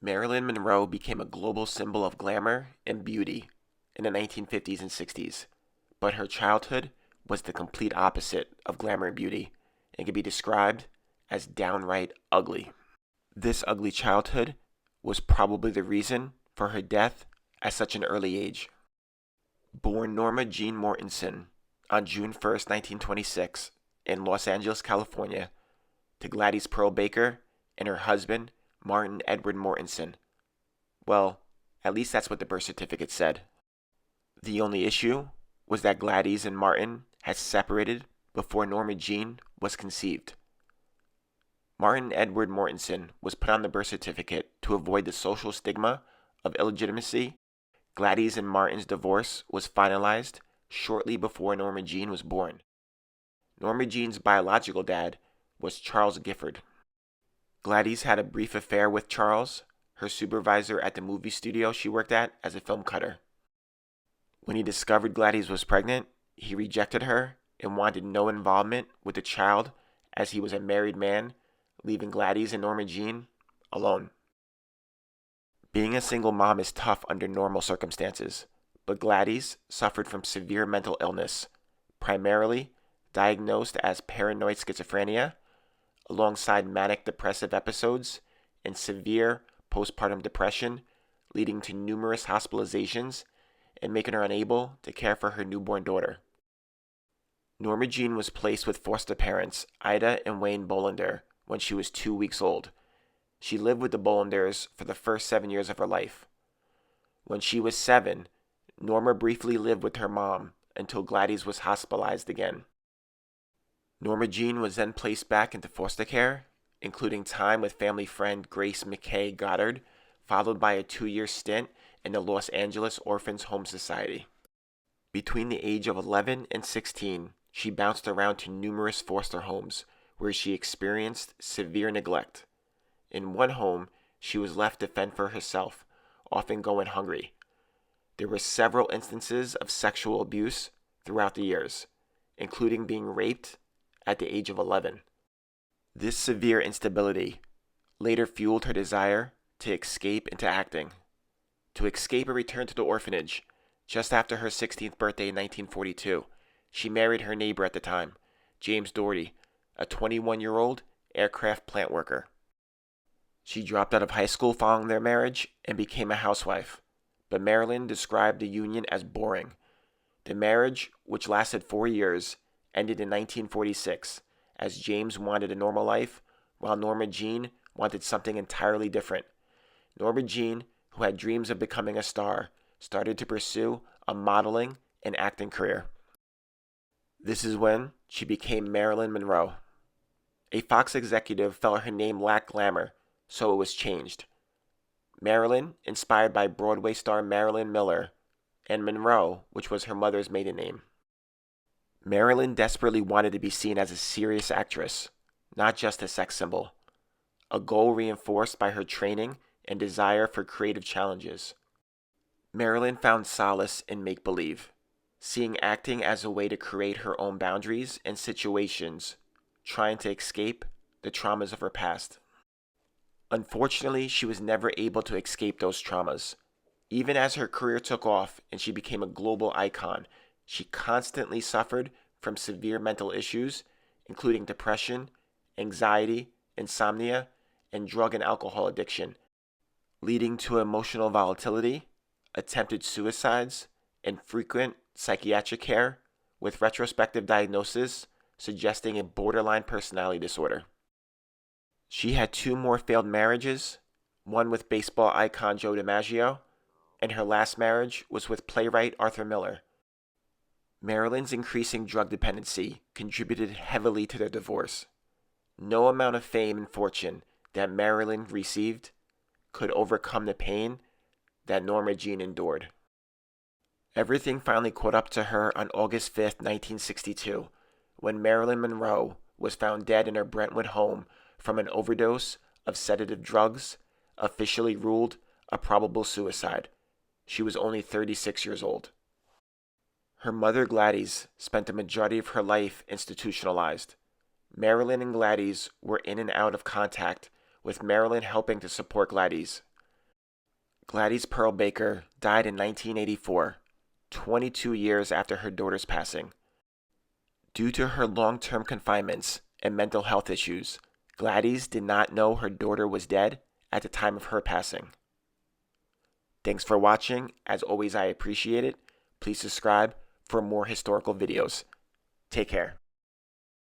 Marilyn Monroe became a global symbol of glamour and beauty in the 1950s and 60s, but her childhood was the complete opposite of glamour and beauty and can be described as downright ugly. This ugly childhood was probably the reason for her death at such an early age. Born Norma Jean Mortensen on June 1st, 1926, in Los Angeles, California, to Gladys Pearl Baker and her husband, Martin Edward Mortensen. Well, at least that's what the birth certificate said. The only issue was that Gladys and Martin had separated before Norma Jean was conceived. Martin Edward Mortensen was put on the birth certificate to avoid the social stigma of illegitimacy. Gladys and Martin's divorce was finalized shortly before Norma Jean was born. Norma Jean's biological dad was Charles Gifford. Gladys had a brief affair with Charles, her supervisor at the movie studio she worked at as a film cutter. When he discovered Gladys was pregnant, he rejected her and wanted no involvement with the child as he was a married man, leaving Gladys and Norma Jean alone. Being a single mom is tough under normal circumstances, but Gladys suffered from severe mental illness, primarily diagnosed as paranoid schizophrenia, alongside manic depressive episodes and severe postpartum depression, leading to numerous hospitalizations and making her unable to care for her newborn daughter. Norma Jean was placed with foster parents Ida and Wayne Bolender when she was 2 weeks old. She lived with the Bolenders for the first 7 years of her life. When she was 7, Norma briefly lived with her mom until Gladys was hospitalized again. Norma Jean was then placed back into foster care, including time with family friend Grace McKay Goddard, followed by a 2-year stint in the Los Angeles Orphans Home Society. Between the age of 11 and 16, she bounced around to numerous foster homes where she experienced severe neglect. In one home, she was left to fend for herself, often going hungry. There were several instances of sexual abuse throughout the years, including being raped at the age of 11. This severe instability later fueled her desire to escape into acting. To escape a return to the orphanage, just after her 16th birthday in 1942, she married her neighbor at the time, James Doherty, a 21-year-old aircraft plant worker. She dropped out of high school following their marriage and became a housewife, but Marilyn described the union as boring. The marriage, which lasted 4 years, ended in 1946, as James wanted a normal life, while Norma Jean wanted something entirely different. Norma Jean, who had dreams of becoming a star, started to pursue a modeling and acting career. This is when she became Marilyn Monroe. A Fox executive felt her name lacked glamour, so it was changed. Marilyn, inspired by Broadway star Marilyn Miller, and Monroe, which was her mother's maiden name. Marilyn desperately wanted to be seen as a serious actress, not just a sex symbol, a goal reinforced by her training and desire for creative challenges. Marilyn found solace in make-believe, seeing acting as a way to create her own boundaries and situations, trying to escape the traumas of her past. Unfortunately, she was never able to escape those traumas. Even as her career took off and she became a global icon, she constantly suffered from severe mental issues, including depression, anxiety, insomnia, and drug and alcohol addiction, leading to emotional volatility, attempted suicides, and frequent psychiatric care, with retrospective diagnosis suggesting a borderline personality disorder. She had 2 more failed marriages, one with baseball icon Joe DiMaggio, and her last marriage was with playwright Arthur Miller. Marilyn's increasing drug dependency contributed heavily to their divorce. No amount of fame and fortune that Marilyn received could overcome the pain that Norma Jean endured. Everything finally caught up to her on August 5th, 1962, when Marilyn Monroe was found dead in her Brentwood home from an overdose of sedative drugs, officially ruled a probable suicide. She was only 36 years old. Her mother, Gladys, spent the majority of her life institutionalized. Marilyn and Gladys were in and out of contact, with Marilyn helping to support Gladys. Gladys Pearl Baker died in 1984, 22 years after her daughter's passing. Due to her long-term confinements and mental health issues, Gladys did not know her daughter was dead at the time of her passing. Thanks for watching. As always, I appreciate it. Please subscribe for more historical videos. Take care.